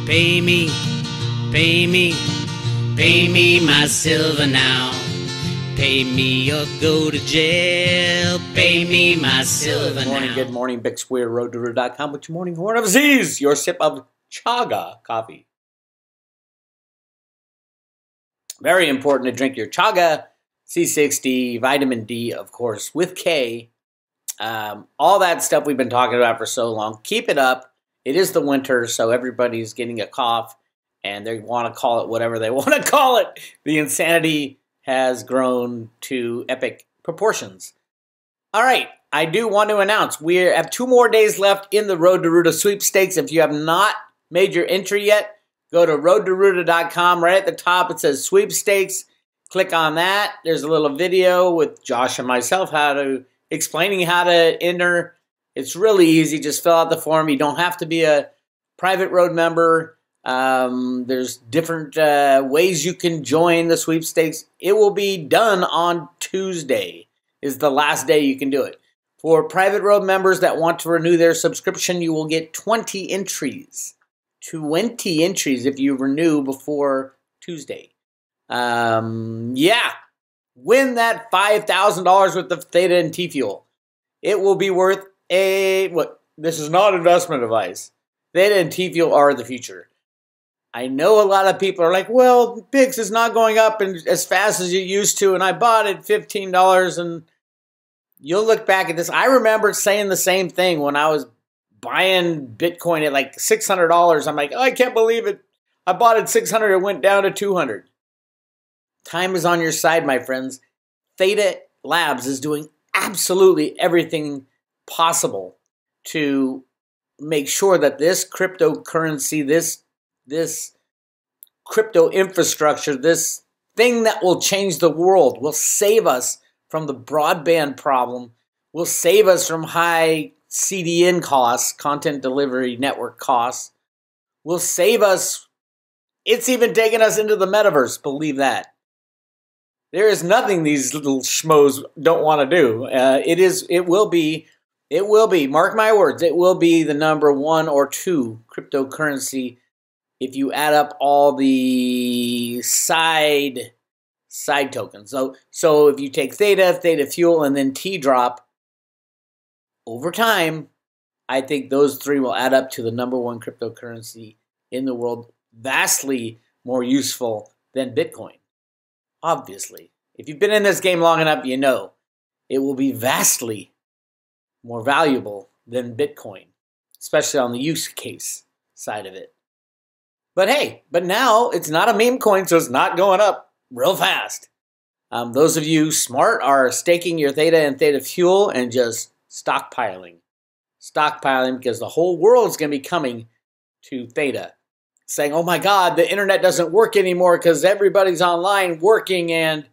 Pay me, pay me, pay me my silver now. Pay me or go to jail. Pay me my silver now. Good morning, Bix Weir, roadtoroot.com with your morning horn of Z's, your sip of chaga coffee. Very important to drink your chaga, C60, vitamin D, of course, with K. All that stuff we've been talking about for so long. Keep it up. It is the winter, so everybody's getting a cough, and they want to call it whatever they want to call it. The insanity has grown to epic proportions. All right, I do want to announce we have 2 more days left in the Road to Ruta sweepstakes. If you have not made your entry yet, go to roadtoruta.com. Right at the top, it says sweepstakes. Click on that. There's a little video with Josh and myself explaining how to enter. It's really easy. Just fill out the form. You don't have to be a private road member. There's different ways you can join the sweepstakes. It will be done on Tuesday is the last day you can do it. For private road members that want to renew their subscription, you will get 20 entries. 20 entries if you renew before Tuesday. Yeah. Win that $5,000 worth of Theta and T-Fuel. It will be worth this is not investment advice. Theta and T-Fuel are the future. I know a lot of people are like, well, Bix is not going up as fast as it used to, and I bought it $15, and you'll look back at this. I remember saying the same thing when I was buying Bitcoin at like $600. I'm like, oh, I can't believe it. I bought it $600, it went down to $200. Time is on your side, my friends. Theta Labs is doing absolutely everything possible to make sure that this cryptocurrency, this crypto infrastructure, this thing that will change the world, will save us from the broadband problem, will save us from high CDN costs, content delivery network costs, will save us. It's even taken us into the metaverse, believe that. There is nothing these little schmoes don't want to do. It will be, mark my words, it will be the number 1 or 2 cryptocurrency if you add up all the side tokens. So if you take Theta Fuel, and then T-Drop, over time, I think those 3 will add up to the number 1 cryptocurrency in the world, vastly more useful than Bitcoin. Obviously, if you've been in this game long enough, you know it will be vastly more valuable than Bitcoin, especially on the use case side of it. But hey, now it's not a meme coin, so it's not going up real fast. Those of you smart are staking your Theta and Theta Fuel and just stockpiling because the whole world's going to be coming to Theta, saying, oh my God, the internet doesn't work anymore because everybody's online working and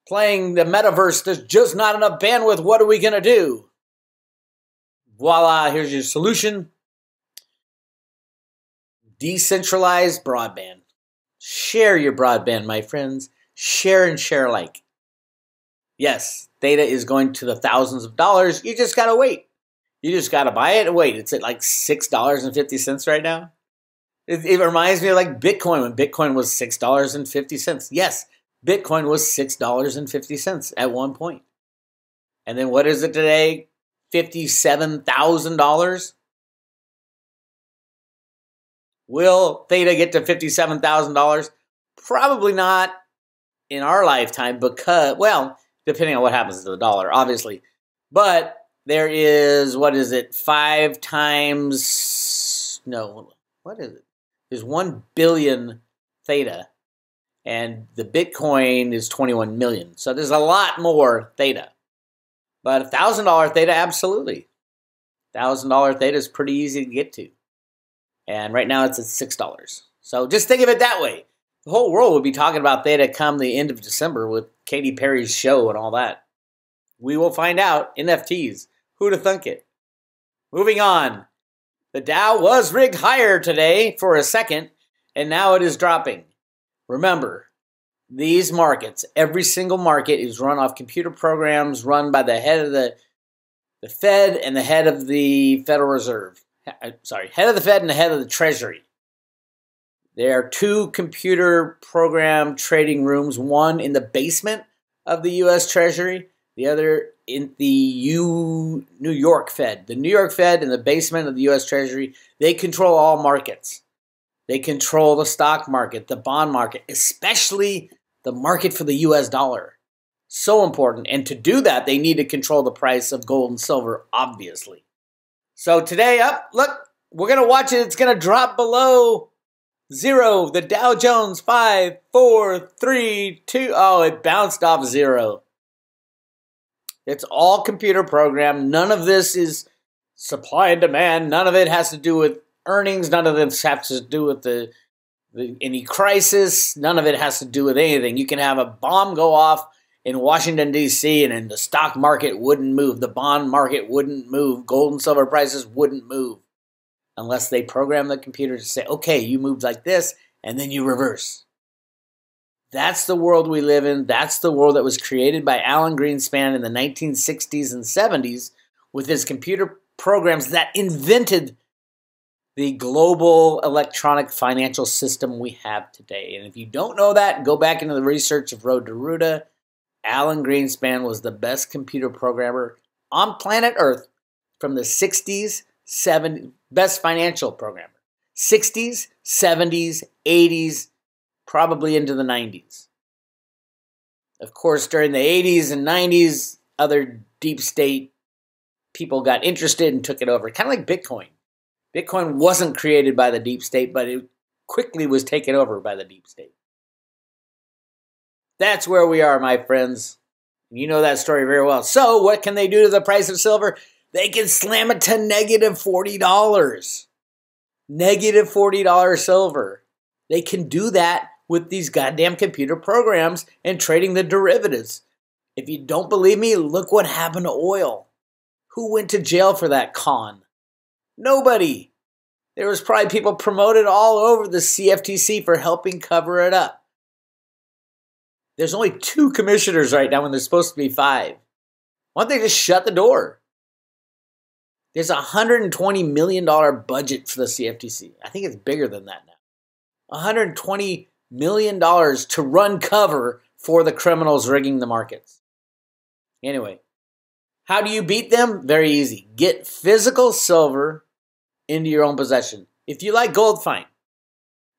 playing the metaverse. There's just not enough bandwidth. What are we going to do? Voila, here's your solution. Decentralized broadband. Share your broadband, my friends. Share and share alike. Yes, Theta is going to the thousands of dollars. You just got to wait. You just got to buy it and wait. It's at like $6.50 right now. It reminds me of like Bitcoin when Bitcoin was $6.50. Yes, Bitcoin was $6.50 at one point. And then what is it today? $57,000? Will Theta get to $57,000? Probably not in our lifetime because, well, depending on what happens to the dollar, obviously. But there is, what is it, 5 times, no, what is it? There's 1 billion Theta, and the Bitcoin is 21 million. So there's a lot more Theta. But $1,000 Theta, absolutely. $1,000 Theta is pretty easy to get to. And right now it's at $6. So just think of it that way. The whole world would be talking about Theta come the end of December with Katy Perry's show and all that. We will find out. NFTs. Who'd have thunk it? Moving on. The Dow was rigged higher today for a second, and now it is dropping. Remember, these markets, every single market is run off computer programs run by the head of the Fed and the head of the Federal Reserve. Sorry, head of the Fed and the head of the Treasury. There are 2 computer program trading rooms, one in the basement of the U.S. Treasury, the other in the New York Fed. The New York Fed in the basement of the U.S. Treasury, they control all markets. They control the stock market, the bond market, especially the market for the U.S. dollar. So important. And to do that, they need to control the price of gold and silver, obviously. So today, look, we're going to watch it. It's going to drop below 0. The Dow Jones, 5, 4, 3, 2. Oh, it bounced off 0. It's all computer programmed. None of this is supply and demand. None of it has to do with earnings. None of this has to do with any crisis. None of it has to do with anything. You can have a bomb go off in Washington, D.C., and then the stock market wouldn't move. The bond market wouldn't move. Gold and silver prices wouldn't move unless they program the computer to say, okay, you moved like this, and then you reverse. That's the world we live in. That's the world that was created by Alan Greenspan in the 1960s and 70s with his computer programs that invented the global electronic financial system we have today. And if you don't know that, go back into the research of Road to Ruta. Alan Greenspan was the best computer programmer on planet Earth from the 60s, 70s, best financial programmer. 60s, 70s, 80s, probably into the 90s. Of course, during the 80s and 90s, other deep state people got interested and took it over. Kind of like Bitcoin. Bitcoin wasn't created by the deep state, but it quickly was taken over by the deep state. That's where we are, my friends. You know that story very well. So what can they do to the price of silver? They can slam it to negative $40. Negative $40 silver. They can do that with these goddamn computer programs and trading the derivatives. If you don't believe me, look what happened to oil. Who went to jail for that con? Nobody. There was probably people promoted all over the CFTC for helping cover it up. There's only 2 commissioners right now when there's supposed to be 5. Why don't they just shut the door? There's a $120 million budget for the CFTC. I think it's bigger than that now. $120 million to run cover for the criminals rigging the markets. Anyway, how do you beat them? Very easy. Get physical silver into your own possession. If you like gold, fine.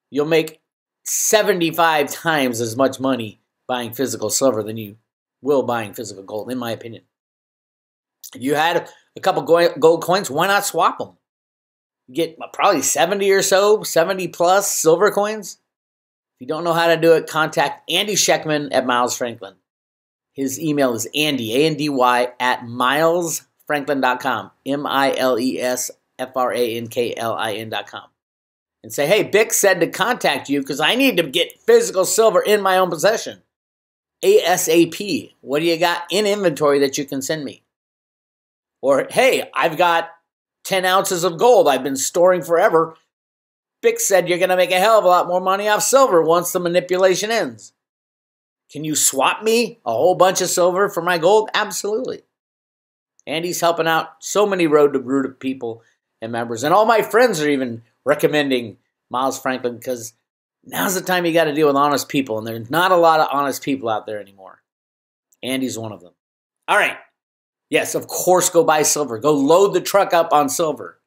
You'll make 75 times as much money buying physical silver than you will buying physical gold, in my opinion. If you had a couple gold coins, why not swap them? You get probably 70 or so, 70 plus silver coins. If you don't know how to do it, contact Andy Schectman at Miles Franklin. His email is Andy, A-N-D-Y, at milesfranklin.com, milesfranklin.com. And say, hey, Bix said to contact you because I need to get physical silver in my own possession. ASAP. What do you got in inventory that you can send me? Or, hey, I've got 10 ounces of gold I've been storing forever. Bix said you're going to make a hell of a lot more money off silver once the manipulation ends. Can you swap me a whole bunch of silver for my gold? Absolutely. Andy's helping out so many Road to Ruta people and members. And all my friends are even recommending Miles Franklin because now's the time you got to deal with honest people. And there's not a lot of honest people out there anymore. Andy's one of them. All right. Yes, of course, go buy silver. Go load the truck up on silver.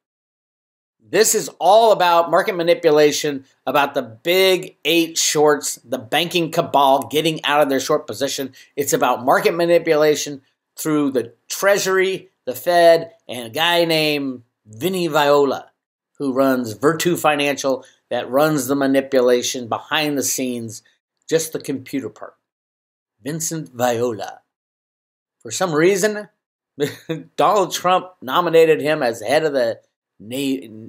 This is all about market manipulation, about the big 8 shorts, the banking cabal getting out of their short position. It's about market manipulation through the Treasury, the Fed, and a guy named Vinny Viola, who runs Virtu Financial, that runs the manipulation behind the scenes, just the computer part. Vincent Viola. For some reason, Donald Trump nominated him as head of the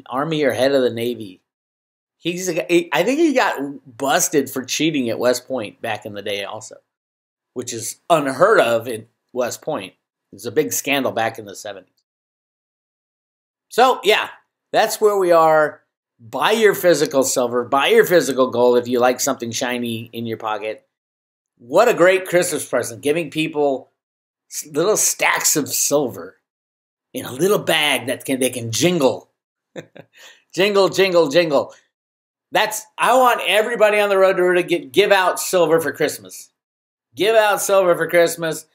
Army or head of the Navy. I think he got busted for cheating at West Point back in the day also, which is unheard of in West Point. It was a big scandal back in the 70s. So, yeah, that's where we are. Buy your physical silver. Buy your physical gold if you like something shiny in your pocket. What a great Christmas present, giving people little stacks of silver in a little bag that they can jingle. Jingle, jingle, jingle. I want everybody on the road to give out silver for Christmas. Give out silver for Christmas.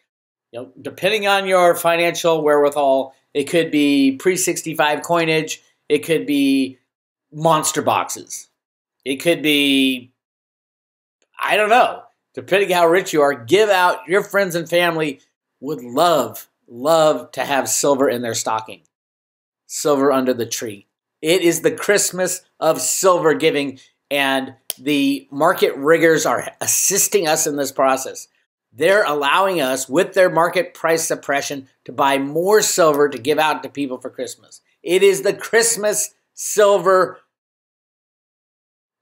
Depending on your financial wherewithal, it could be pre-65 coinage. It could be monster boxes. It could be, I don't know. Depending how rich you are, give out. Your friends and family would love to have silver in their stocking. Silver under the tree. It is the Christmas of silver giving, and the market riggers are assisting us in this process. They're allowing us, with their market price suppression, to buy more silver to give out to people for Christmas. It is the Christmas silver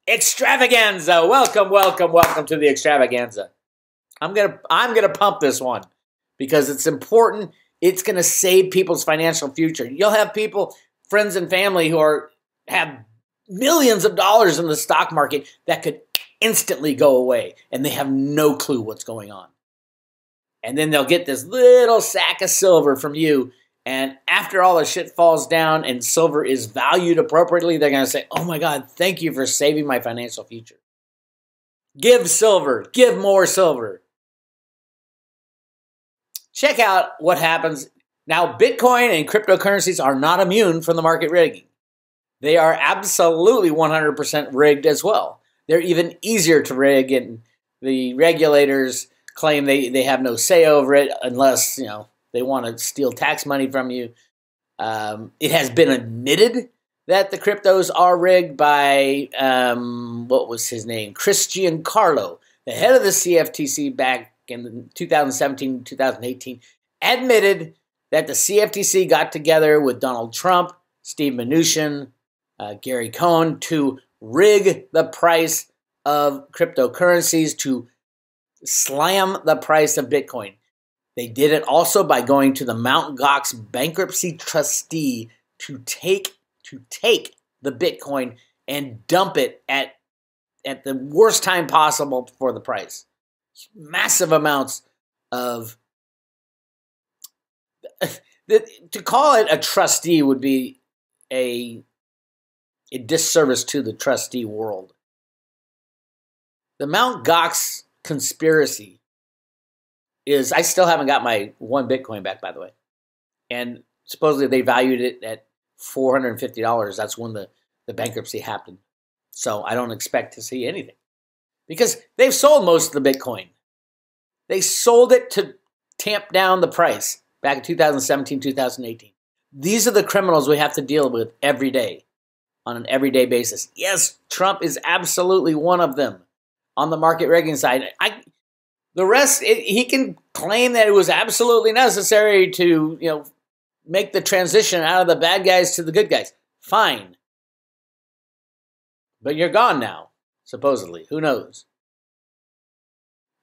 extravaganza. Welcome to the extravaganza. I'm gonna pump this one because it's important. It's gonna save people's financial future. You'll have people, friends and family, who have millions of dollars in the stock market that could instantly go away, and they have no clue what's going on. And then they'll get this little sack of silver from you. And after all the shit falls down and silver is valued appropriately, they're going to say, oh my God, thank you for saving my financial future. Give silver. Give more silver. Check out what happens. Now, Bitcoin and cryptocurrencies are not immune from the market rigging. They are absolutely 100% rigged as well. They're even easier to rig, and the regulators claim they have no say over it unless, they want to steal tax money from you. It has been admitted that the cryptos are rigged by, what was his name? Christian Carlo, the head of the CFTC back in 2017, 2018, admitted that the CFTC got together with Donald Trump, Steve Mnuchin, Gary Cohn to rig the price of cryptocurrencies, to slam the price of Bitcoin. They did it also by going to the Mt. Gox bankruptcy trustee to take the Bitcoin and dump it at the worst time possible for the price. Massive amounts of to call it a trustee would be a disservice to the trustee world. The Mt. Gox conspiracy is, I still haven't got my one Bitcoin back, by the way. And supposedly they valued it at $450. That's when the bankruptcy happened. So I don't expect to see anything. Because they've sold most of the Bitcoin. They sold it to tamp down the price back in 2017, 2018. These are the criminals we have to deal with every day, on an everyday basis. Yes, Trump is absolutely one of them on the market rigging side. The rest, he can claim that it was absolutely necessary to, make the transition out of the bad guys to the good guys. Fine. But you're gone now, supposedly. Who knows?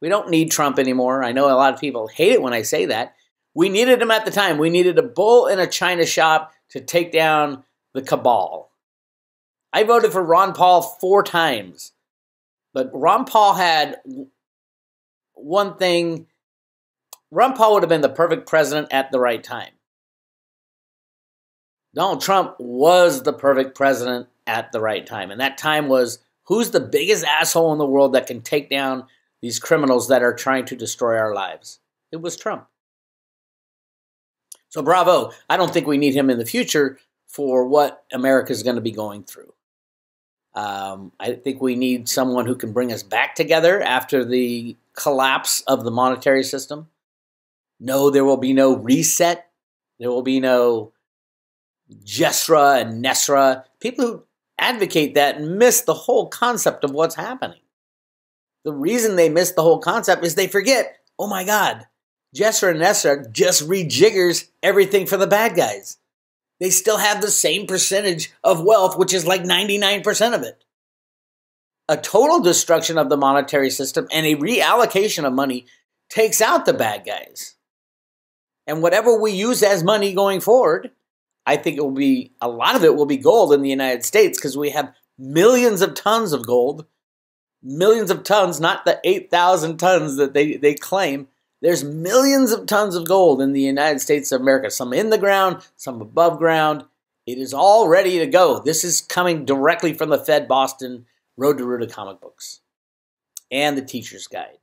We don't need Trump anymore. I know a lot of people hate it when I say that. We needed him at the time. We needed a bull in a china shop to take down the cabal. I voted for Ron Paul 4 times. But Ron Paul had one thing. Ron Paul would have been the perfect president at the right time. Donald Trump was the perfect president at the right time. And that time was, who's the biggest asshole in the world that can take down these criminals that are trying to destroy our lives? It was Trump. So bravo. I don't think we need him in the future for what America is going to be going through. I think we need someone who can bring us back together after the collapse of the monetary system. No, there will be no reset. There will be no Jesra and Nesra. People who advocate that miss the whole concept of what's happening. The reason they miss the whole concept is they forget, oh my God, Jesra and Nesra just rejiggers everything for the bad guys. They still have the same percentage of wealth, which is like 99% of it. A total destruction of the monetary system and a reallocation of money takes out the bad guys. And whatever we use as money going forward, I think it will be, a lot of it will be gold in the United States because we have millions of tons of gold. Millions of tons, not the 8,000 tons that they claim. There's millions of tons of gold in the United States of America. Some in the ground, some above ground. It is all ready to go. This is coming directly from the Fed Boston Road to Ruta comic books and the teacher's guide.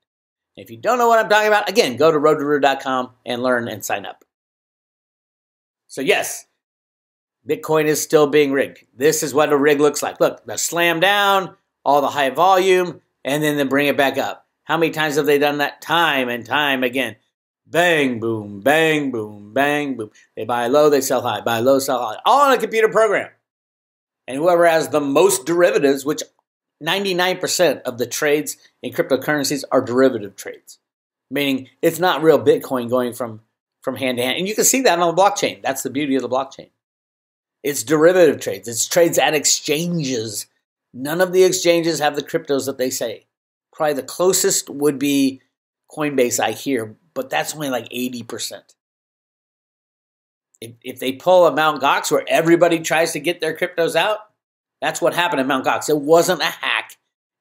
And if you don't know what I'm talking about, again, go to roadtoruta.com and learn and sign up. So yes, Bitcoin is still being rigged. This is what a rig looks like. Look, the slam down, all the high volume, and then they bring it back up. How many times have they done that? Time and time again. Bang, boom, bang, boom, bang, boom. They buy low, they sell high. Buy low, sell high. All on a computer program. And whoever has the most derivatives, which 99% of the trades in cryptocurrencies are derivative trades, meaning it's not real Bitcoin going from hand to hand. And you can see that on the blockchain. That's the beauty of the blockchain. It's derivative trades. It's trades at exchanges. None of the exchanges have the cryptos that they say. Probably the closest would be Coinbase, I hear, but that's only like 80%. If they pull a Mt. Gox where everybody tries to get their cryptos out, that's what happened at Mt. Gox. It wasn't a hack.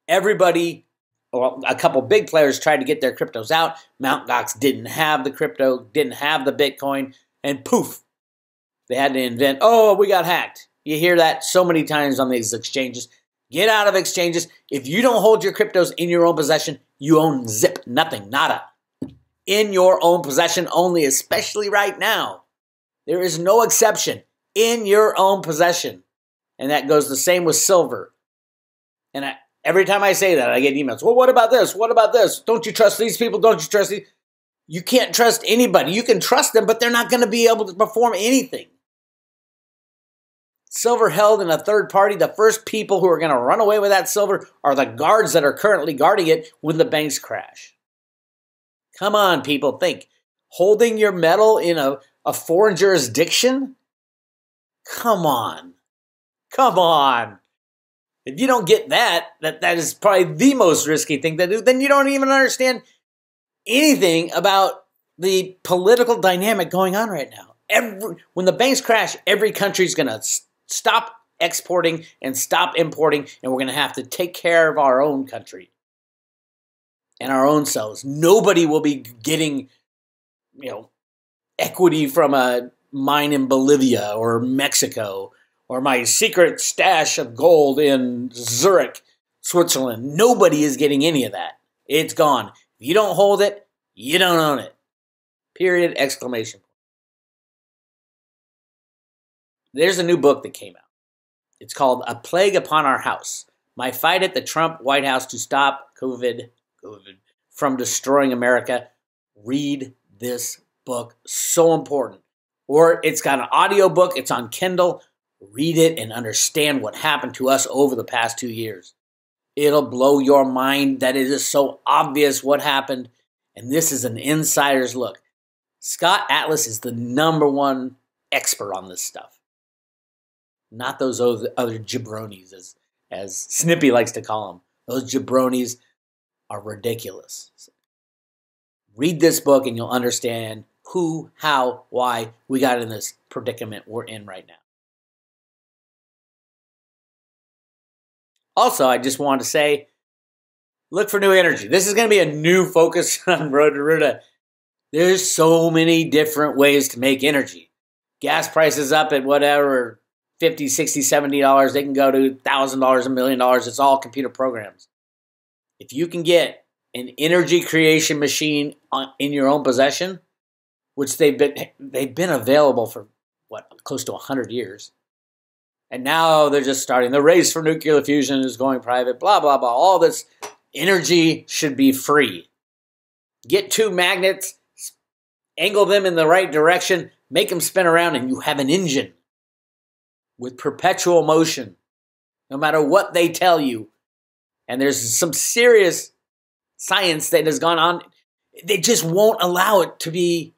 Everybody, or a couple big players tried to get their cryptos out. Mt. Gox didn't have the crypto, didn't have the Bitcoin, and poof, they had to invent, oh, we got hacked. You hear that so many times on these exchanges. Get out of exchanges. If you don't hold your cryptos in your own possession, you own zip, nothing, nada. In your own possession only, especially right now. There is no exception. In your own possession. And that goes the same with silver. And every time I say that, I get emails. Well, what about this? What about this? Don't you trust these people? Don't you trust these? You can't trust anybody. You can trust them, but they're not going to be able to perform anything. Silver held in a third party. The first people who are going to run away with that silver are the guards that are currently guarding it when the banks crash. Come on, people, think. Holding your metal in a foreign jurisdiction? Come on. Come on. If you don't get that is probably the most risky thing to do, then you don't even understand anything about the political dynamic going on right now. When the banks crash, every country's going to stop exporting and stop importing, and we're going to have to take care of our own country and our own selves. Nobody will be getting, equity from a mine in Bolivia or Mexico or my secret stash of gold in Zurich, Switzerland. Nobody is getting any of that. It's gone. If you don't hold it, you don't own it. Period, exclamation point. There's a new book that came out. It's called A Plague Upon Our House. My fight at the Trump White House to stop COVID from destroying America. Read this book. So important. Or it's got an audio book. It's on Kindle. Read it and understand what happened to us over the past 2 years. It'll blow your mind that it is so obvious what happened. And this is an insider's look. Scott Atlas is the #1 expert on this stuff. Not those other jabronis, as Snippy likes to call them. Those jabronis are ridiculous. Read this book and you'll understand who, how, why we got in this predicament we're in right now. Also, I just wanted to say, look for new energy. This is going to be a new focus on Road to Ruta. There's so many different ways to make energy. Gas prices up at whatever, $50, $60, $70. They can go to $1,000, $1 million. It's all computer programs. If you can get an energy creation machine in your own possession, which they've been available for, close to 100 years. And now they're just starting. The race for nuclear fusion is going private, blah, blah, blah. All this energy should be free. Get 2 magnets, angle them in the right direction, make them spin around, and you have an engine with perpetual motion, no matter what they tell you. And there's some serious science that has gone on. They just won't allow it to be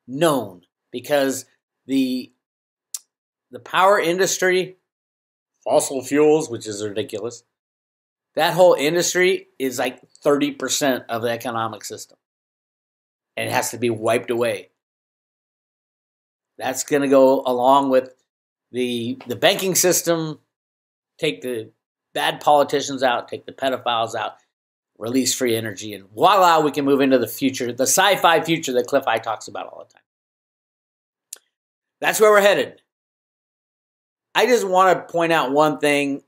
known because the power industry, fossil fuels, which is ridiculous, that whole industry is like 30% of the economic system. And it has to be wiped away. That's going to go along with the banking system, take the bad politicians out, take the pedophiles out, release free energy, and voila, we can move into the future, the sci-fi future that Cliff I talks about all the time. That's where we're headed. I just want to point out one thing.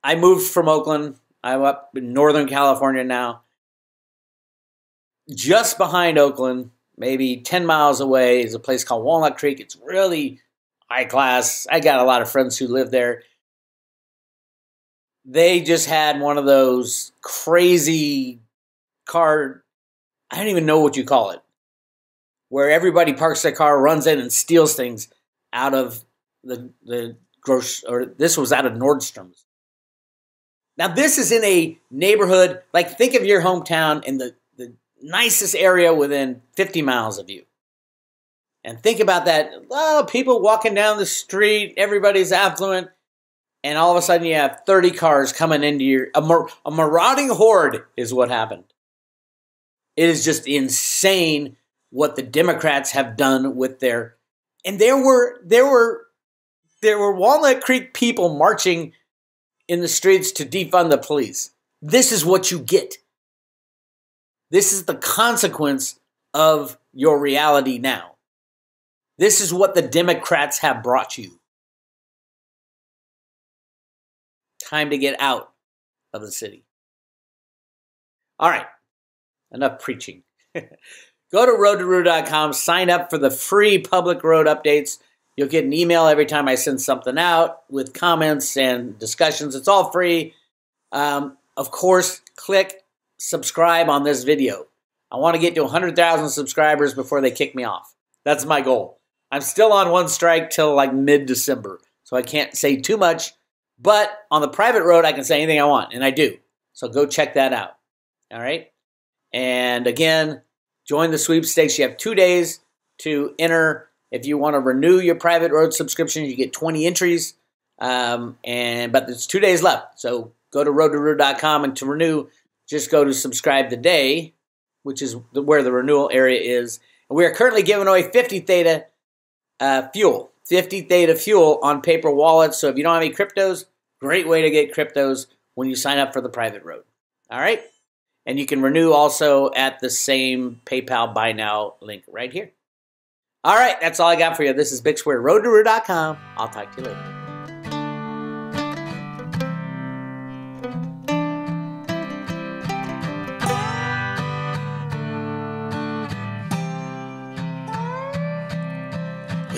I moved from Oakland. I'm up in Northern California now. Just behind Oakland, maybe 10 miles away, is a place called Walnut Creek. It's really high class. I got a lot of friends who live there. They just had one of those crazy car, I don't even know what you call it, where everybody parks their car, runs in, and steals things out of the grocery, or this was out of Nordstrom's. Now, this is in a neighborhood, like think of your hometown in the nicest area within 50 miles of you. And think about that. Oh, people walking down the street, everybody's affluent, and all of a sudden you have 30 cars coming into a marauding horde is what happened. It is just insane what the Democrats have done with their, and there were Walnut Creek people marching in the streets to defund the police. This is what you get. This is the consequence of your reality now. This is what the Democrats have brought you. Time to get out of the city. All right, enough preaching. Go to roadtoroot.com, sign up for the free public road updates. You'll get an email every time I send something out with comments and discussions. It's all free. Of course, click subscribe on this video. I want to get to 100,000 subscribers before they kick me off. That's my goal. I'm still on one strike till like mid-December, so I can't say too much. But on the private road, I can say anything I want, and I do. So go check that out. All right? And again, join the sweepstakes. You have 2 days to enter. If you want to renew your private road subscription, you get 20 entries. But there's 2 days left. So go to roadtoroot.com, and to renew, just go to subscribe today, which is where the renewal area is. And we are currently giving away 50 Theta fuel. 50 Theta fuel on paper wallets. So if you don't have any cryptos, great way to get cryptos when you sign up for the private road. All right? And you can renew also at the same PayPal Buy Now link right here. All right, that's all I got for you. This is Bix Weir, roadtoroot.com. I'll talk to you later.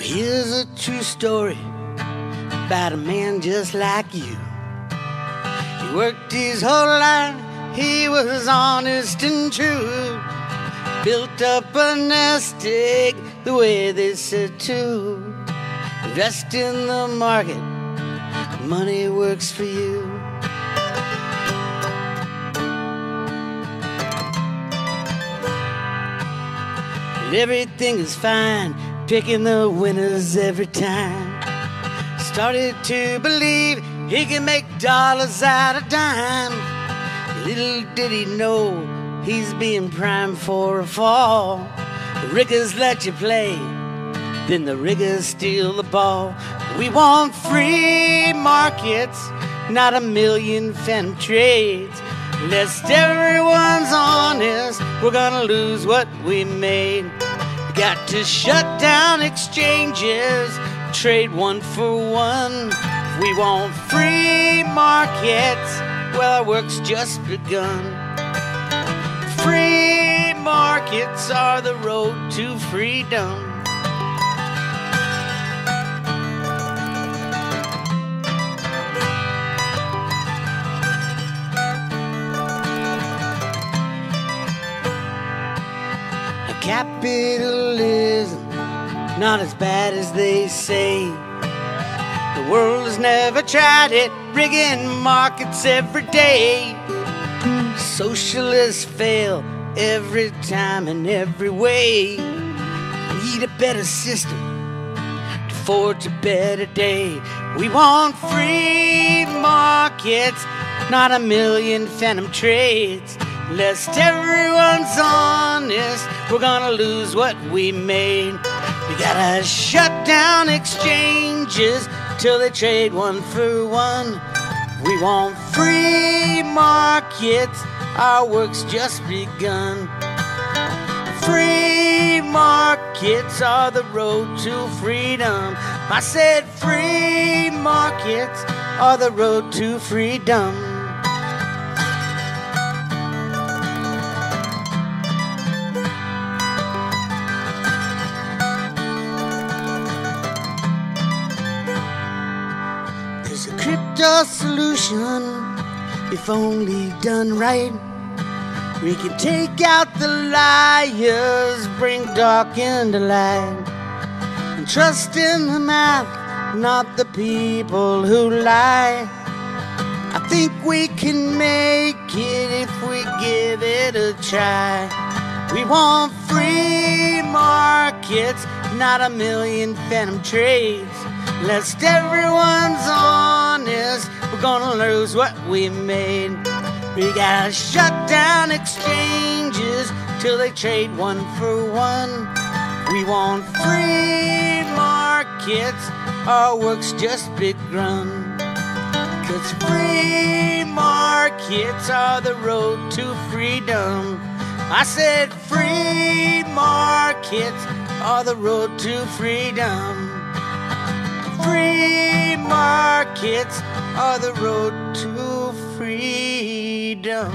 Here's a true story about a man just like you. He worked his whole life, he was honest and true. Built up a nest egg the way they said to. Invest in the market, money works for you. And everything is fine, picking the winners every time. Started to believe he can make dollars out of dime. Little did he know he's being primed for a fall. The riggers let you play, then the riggers steal the ball. We want free markets, not a million phantom trades. Lest everyone's honest, we're gonna lose what we made. Got to shut down exchanges, trade one for one. We want free markets, well, our work's just begun. Free markets are the road to freedom. Capitalism, not as bad as they say. The world has never tried it, rigging markets every day. Socialists fail every time in every way. We need a better system to forge a better day. We want free markets, not a million phantom trades. Lest everyone's honest, we're gonna lose what we made. We gotta shut down exchanges till they trade one for one. We want free markets, our work's just begun. Free markets are the road to freedom. I said free markets are the road to freedom. There's a crypto solution, if only done right. We can take out the liars, bring dark into light, and trust in the math, not the people who lie. I think we can make it if we give it a try. We want free markets, not a million phantom trades. Lest everyone's honest, we're gonna lose what we made. We gotta shut down exchanges till they trade one for one. We want free markets, our work's just begun. 'Cause free markets are the road to freedom. I said free markets are the road to freedom. Free markets are the road to freedom.